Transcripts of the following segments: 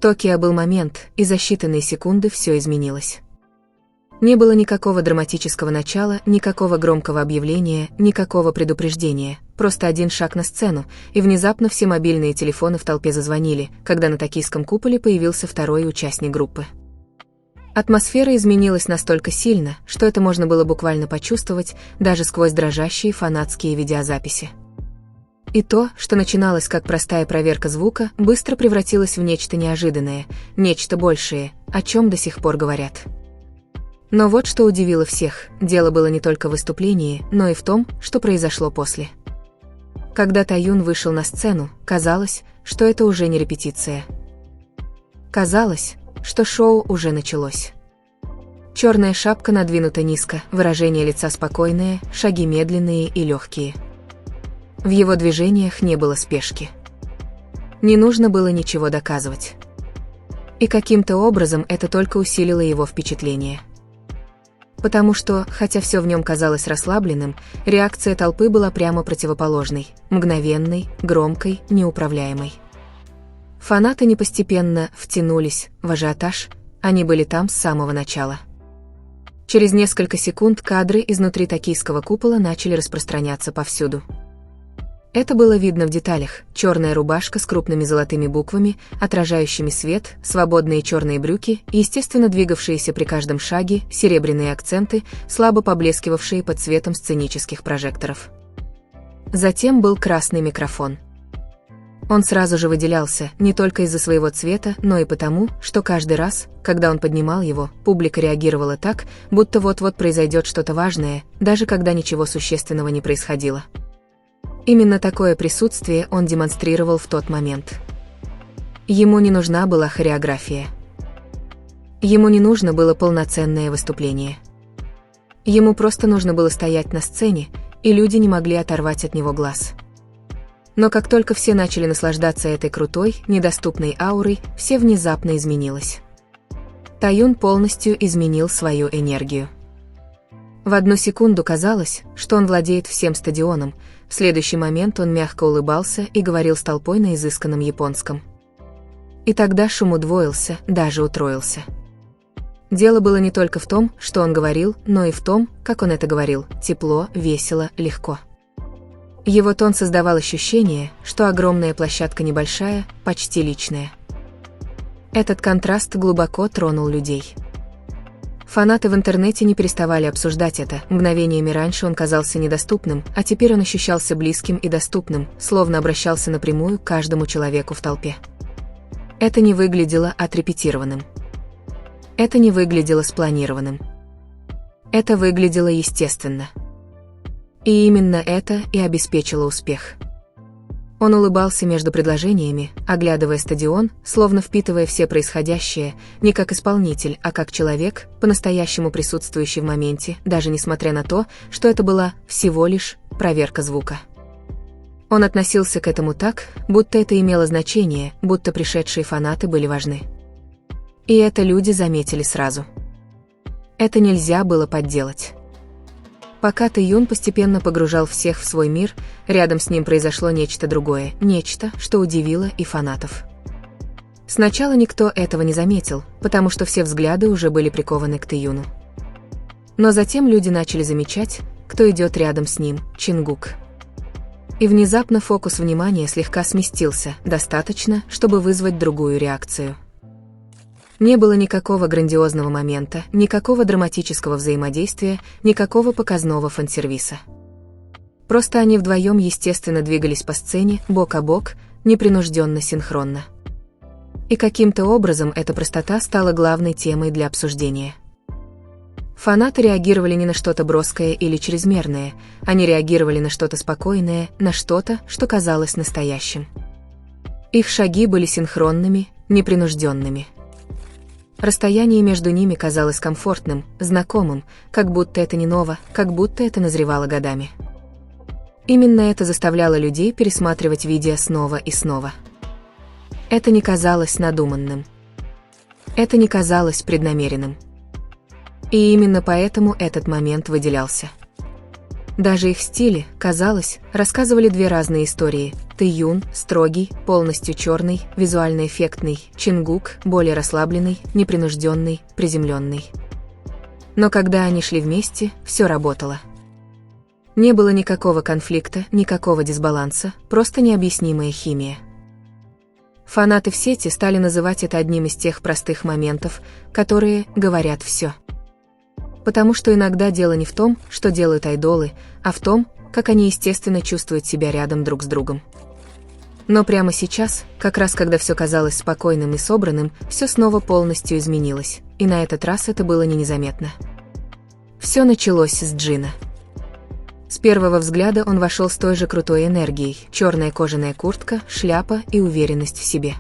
Токио был момент, и за считанные секунды все изменилось. Не было никакого драматического начала, никакого громкого объявления, никакого предупреждения, просто один шаг на сцену, и внезапно все мобильные телефоны в толпе зазвонили, когда на токийском куполе появился второй участник группы. Атмосфера изменилась настолько сильно, что это можно было буквально почувствовать даже сквозь дрожащие фанатские видеозаписи. И то, что начиналось как простая проверка звука, быстро превратилось в нечто неожиданное, нечто большее, о чем до сих пор говорят. Но вот что удивило всех, дело было не только в выступлении, но и в том, что произошло после. Когда Таюн вышел на сцену, казалось, что это уже не репетиция. Казалось, что шоу уже началось. Черная шапка надвинута низко, выражение лица спокойное, шаги медленные и легкие. В его движениях не было спешки. Не нужно было ничего доказывать. И каким-то образом это только усилило его впечатление. Потому что, хотя все в нем казалось расслабленным, реакция толпы была прямо противоположной, мгновенной, громкой, неуправляемой. Фанаты не постепенно втянулись в ажиотаж, они были там с самого начала. Через несколько секунд кадры изнутри токийского купола начали распространяться повсюду. Это было видно в деталях: черная рубашка с крупными золотыми буквами, отражающими свет, свободные черные брюки, естественно двигавшиеся при каждом шаге, серебряные акценты, слабо поблескивавшие под светом сценических прожекторов. Затем был красный микрофон. Он сразу же выделялся, не только из-за своего цвета, но и потому, что каждый раз, когда он поднимал его, публика реагировала так, будто вот-вот произойдет что-то важное, даже когда ничего существенного не происходило. Именно такое присутствие он демонстрировал в тот момент. Ему не нужна была хореография. Ему не нужно было полноценное выступление. Ему просто нужно было стоять на сцене, и люди не могли оторвать от него глаз. Но как только все начали наслаждаться этой крутой, недоступной аурой, все внезапно изменилось. Таюн полностью изменил свою энергию. В одну секунду казалось, что он владеет всем стадионом, в следующий момент он мягко улыбался и говорил с толпой на изысканном японском. И тогда шум удвоился, даже утроился. Дело было не только в том, что он говорил, но и в том, как он это говорил: тепло, весело, легко. Его тон создавал ощущение, что огромная площадка небольшая, почти личная. Этот контраст глубоко тронул людей. Фанаты в интернете не переставали обсуждать это. Мгновениями раньше он казался недоступным, а теперь он ощущался близким и доступным, словно обращался напрямую к каждому человеку в толпе. Это не выглядело отрепетированным. Это не выглядело спланированным. Это выглядело естественно. И именно это и обеспечило успех. Он улыбался между предложениями, оглядывая стадион, словно впитывая все происходящее, не как исполнитель, а как человек, по-настоящему присутствующий в моменте, даже несмотря на то, что это была всего лишь проверка звука. Он относился к этому так, будто это имело значение, будто пришедшие фанаты были важны. И это люди заметили сразу. Это нельзя было подделать. Пока Таюн постепенно погружал всех в свой мир, рядом с ним произошло нечто другое, нечто, что удивило и фанатов. Сначала никто этого не заметил, потому что все взгляды уже были прикованы к Таюну. Но затем люди начали замечать, кто идет рядом с ним: Чингук. И внезапно фокус внимания слегка сместился, достаточно, чтобы вызвать другую реакцию. Не было никакого грандиозного момента, никакого драматического взаимодействия, никакого показного фан-сервиса. Просто они вдвоем естественно двигались по сцене, бок о бок, непринужденно, синхронно. И каким-то образом эта простота стала главной темой для обсуждения. Фанаты реагировали не на что-то броское или чрезмерное, они реагировали на что-то спокойное, на что-то, что казалось настоящим. Их шаги были синхронными, непринужденными. Расстояние между ними казалось комфортным, знакомым, как будто это не ново, как будто это назревало годами. Именно это заставляло людей пересматривать видео снова и снова. Это не казалось надуманным. Это не казалось преднамеренным. И именно поэтому этот момент выделялся. Даже их стили, казалось, рассказывали две разные истории. Тэйюн – строгий, полностью черный, визуально эффектный, Чингук – более расслабленный, непринужденный, приземленный. Но когда они шли вместе, все работало. Не было никакого конфликта, никакого дисбаланса, просто необъяснимая химия. Фанаты в сети стали называть это одним из тех простых моментов, которые говорят все. Потому что иногда дело не в том, что делают айдолы, а в том, как они естественно чувствуют себя рядом друг с другом. Но прямо сейчас, как раз когда все казалось спокойным и собранным, все снова полностью изменилось, и на этот раз это было незаметно. Все началось с Джина. С первого взгляда он вошел с той же крутой энергией: черная кожаная куртка, шляпа и уверенность в себе.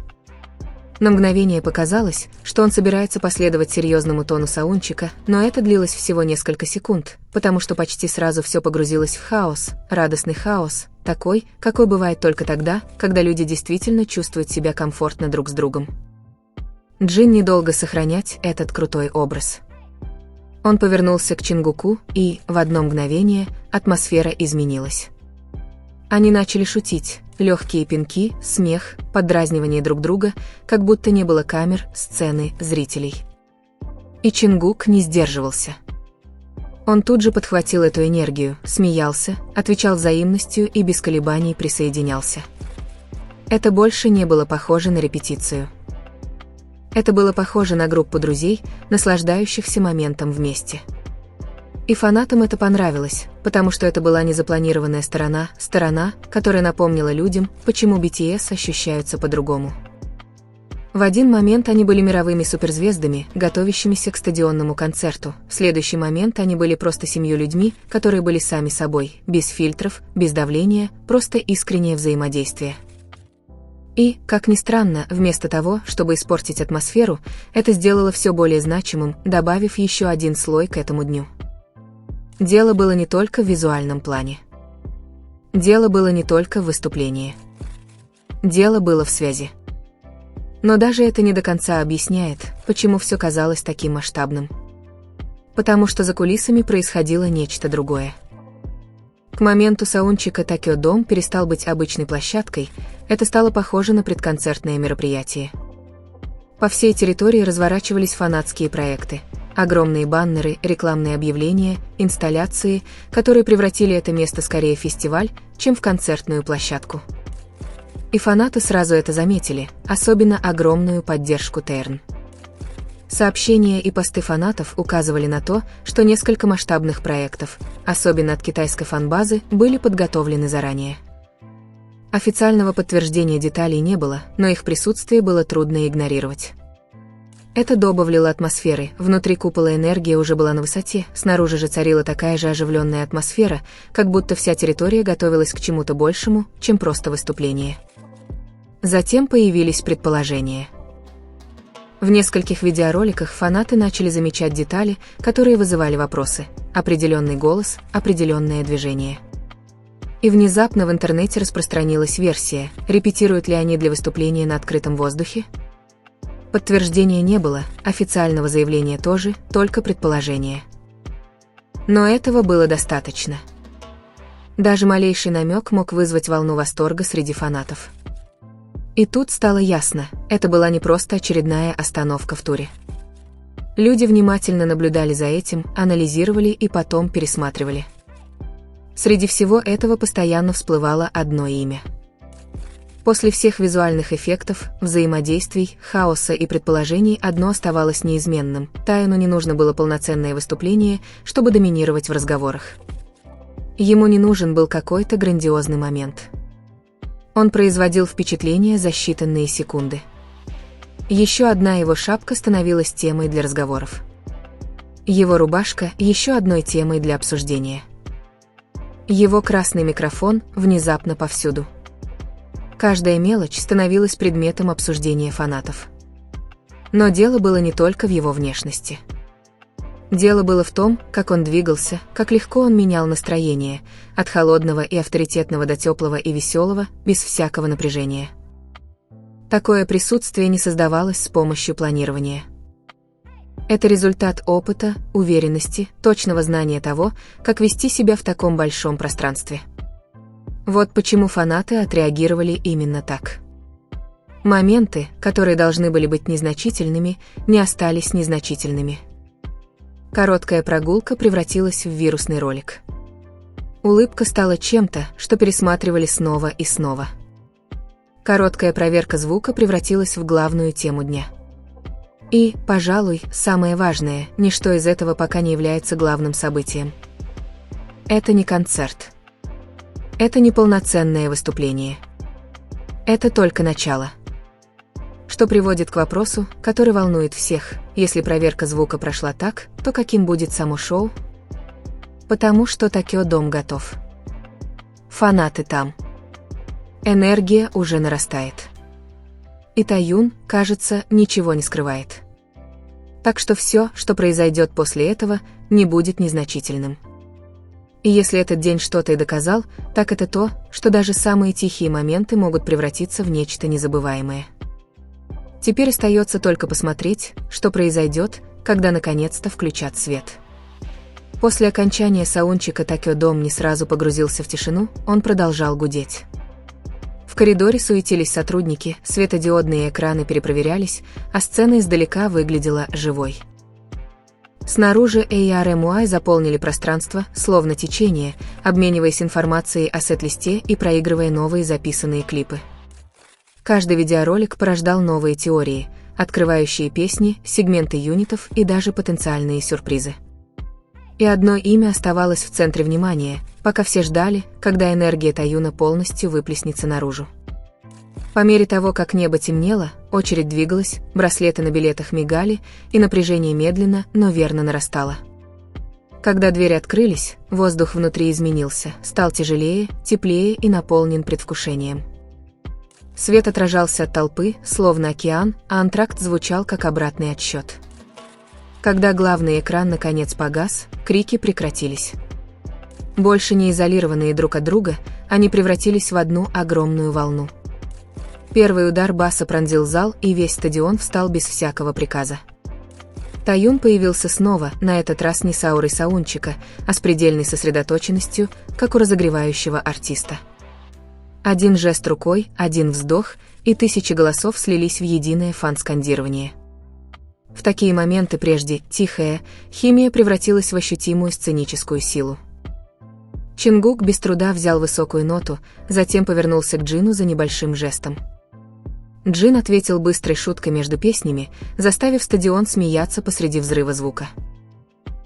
На мгновение показалось, что он собирается последовать серьезному тону Саунчика, но это длилось всего несколько секунд, потому что почти сразу все погрузилось в хаос, радостный хаос, такой, какой бывает только тогда, когда люди действительно чувствуют себя комфортно друг с другом. Джин недолго сохранять этот крутой образ. Он повернулся к Чингуку, и, в одно мгновение, атмосфера изменилась. Они начали шутить, легкие пинки, смех, поддразнивание друг друга, как будто не было камер, сцены, зрителей. И Чингук не сдерживался. Он тут же подхватил эту энергию, смеялся, отвечал взаимностью и без колебаний присоединялся. Это больше не было похоже на репетицию. Это было похоже на группу друзей, наслаждающихся моментом вместе. И фанатам это понравилось, потому что это была незапланированная сторона, которая напомнила людям, почему BTS ощущаются по-другому. В один момент они были мировыми суперзвездами, готовящимися к стадионному концерту. В следующий момент они были просто 7 людьми, которые были сами собой, без фильтров, без давления, просто искреннее взаимодействие. И, как ни странно, вместо того, чтобы испортить атмосферу, это сделало все более значимым, добавив еще один слой к этому дню. Дело было не только в визуальном плане. Дело было не только в выступлении. Дело было в связи. Но даже это не до конца объясняет, почему все казалось таким масштабным. Потому что за кулисами происходило нечто другое. К моменту Саунчика Токио Дом перестал быть обычной площадкой, это стало похоже на предконцертное мероприятие. По всей территории разворачивались фанатские проекты. Огромные баннеры, рекламные объявления, инсталляции, которые превратили это место скорее в фестиваль, чем в концертную площадку. И фанаты сразу это заметили, особенно огромную поддержку Терн. Сообщения и посты фанатов указывали на то, что несколько масштабных проектов, особенно от китайской фан-базы, были подготовлены заранее. Официального подтверждения деталей не было, но их присутствие было трудно игнорировать. Это добавляло атмосферы, внутри купола энергия уже была на высоте, снаружи же царила такая же оживленная атмосфера, как будто вся территория готовилась к чему-то большему, чем просто выступление. Затем появились предположения. В нескольких видеороликах фанаты начали замечать детали, которые вызывали вопросы: определенный голос, определенное движение. И внезапно в интернете распространилась версия: репетируют ли они для выступления на открытом воздухе? Подтверждения не было, официального заявления тоже, только предположение. Но этого было достаточно. Даже малейший намек мог вызвать волну восторга среди фанатов. И тут стало ясно, это была не просто очередная остановка в туре. Люди внимательно наблюдали за этим, анализировали и потом пересматривали. Среди всего этого постоянно всплывало одно имя. После всех визуальных эффектов, взаимодействий, хаоса и предположений одно оставалось неизменным: Тайну не нужно было полноценное выступление, чтобы доминировать в разговорах. Ему не нужен был какой-то грандиозный момент. Он производил впечатление за считанные секунды. Еще одна его шапка становилась темой для разговоров. Его рубашка – еще одной темой для обсуждения. Его красный микрофон внезапно повсюду. Каждая мелочь становилась предметом обсуждения фанатов. Но дело было не только в его внешности. Дело было в том, как он двигался, как легко он менял настроение, от холодного и авторитетного до теплого и веселого, без всякого напряжения. Такое присутствие не создавалось с помощью планирования. Это результат опыта, уверенности, точного знания того, как вести себя в таком большом пространстве. Вот почему фанаты отреагировали именно так. Моменты, которые должны были быть незначительными, не остались незначительными. Короткая прогулка превратилась в вирусный ролик. Улыбка стала чем-то, что пересматривали снова и снова. Короткая проверка звука превратилась в главную тему дня. И, пожалуй, самое важное, ничто из этого пока не является главным событием. Это не концерт. Это не полноценное выступление. Это только начало. Что приводит к вопросу, который волнует всех: если проверка звука прошла так, то каким будет само шоу? Потому что Токио Дом готов. Фанаты там. Энергия уже нарастает. И Таюн, кажется, ничего не скрывает. Так что все, что произойдет после этого, не будет незначительным. И если этот день что-то и доказал, так это то, что даже самые тихие моменты могут превратиться в нечто незабываемое. Теперь остается только посмотреть, что произойдет, когда наконец-то включат свет. После окончания саундчека Токио Дом не сразу погрузился в тишину, он продолжал гудеть. В коридоре суетились сотрудники, светодиодные экраны перепроверялись, а сцена издалека выглядела живой. Снаружи AR и MUI заполнили пространство, словно течение, обмениваясь информацией о сет-листе и проигрывая новые записанные клипы. Каждый видеоролик порождал новые теории, открывающие песни, сегменты юнитов и даже потенциальные сюрпризы. И одно имя оставалось в центре внимания, пока все ждали, когда энергия Таюна полностью выплеснется наружу. По мере того, как небо темнело, очередь двигалась, браслеты на билетах мигали, и напряжение медленно, но верно нарастало. Когда двери открылись, воздух внутри изменился, стал тяжелее, теплее и наполнен предвкушением. Свет отражался от толпы, словно океан, а антракт звучал как обратный отсчет. Когда главный экран наконец погас, крики прекратились. Больше не изолированные друг от друга, они превратились в одну огромную волну. Первый удар баса пронзил зал, и весь стадион встал без всякого приказа. Таюн появился снова, на этот раз не с аурой саундчика, а с предельной сосредоточенностью, как у разогревающего артиста. Один жест рукой, один вздох, и тысячи голосов слились в единое фан-скандирование. В такие моменты прежде тихая химия превратилась в ощутимую сценическую силу. Чингук без труда взял высокую ноту, затем повернулся к Джину за небольшим жестом. Джин ответил быстрой шуткой между песнями, заставив стадион смеяться посреди взрыва звука.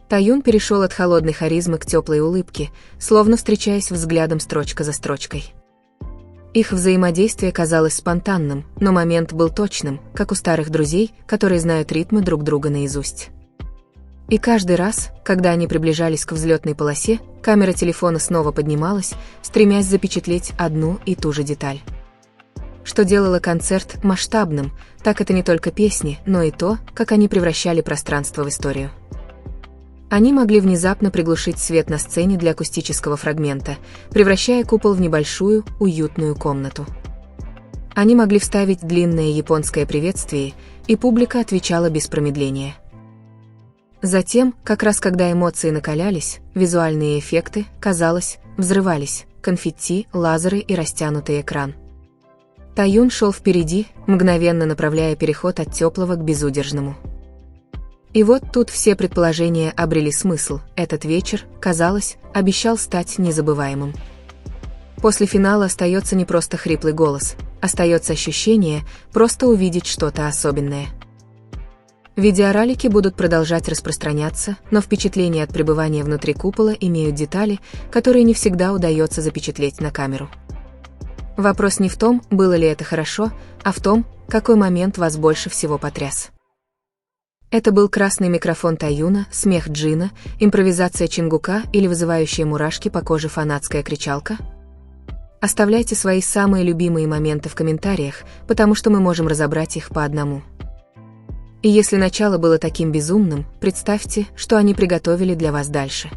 Таюн перешел от холодной харизмы к теплой улыбке, словно встречаясь взглядом строчка за строчкой. Их взаимодействие казалось спонтанным, но момент был точным, как у старых друзей, которые знают ритмы друг друга наизусть. И каждый раз, когда они приближались к взлетной полосе, камера телефона снова поднималась, стремясь запечатлеть одну и ту же деталь. Что делало концерт масштабным, так это не только песни, но и то, как они превращали пространство в историю. Они могли внезапно приглушить свет на сцене для акустического фрагмента, превращая купол в небольшую, уютную комнату. Они могли вставить длинное японское приветствие, и публика отвечала без промедления. Затем, как раз когда эмоции накалялись, визуальные эффекты, казалось, взрывались: конфетти, лазеры и растянутый экран. Таюн шел впереди, мгновенно направляя переход от теплого к безудержному. И вот тут все предположения обрели смысл. Этот вечер, казалось, обещал стать незабываемым. После финала остается не просто хриплый голос, остается ощущение просто увидеть что-то особенное. Видеоролики будут продолжать распространяться, но впечатления от пребывания внутри купола имеют детали, которые не всегда удается запечатлеть на камеру. Вопрос не в том, было ли это хорошо, а в том, какой момент вас больше всего потряс. Это был красный микрофон Таюна, смех Джина, импровизация Чингука или вызывающая мурашки по коже фанатская кричалка? Оставляйте свои самые любимые моменты в комментариях, потому что мы можем разобрать их по одному. И если начало было таким безумным, представьте, что они приготовили для вас дальше.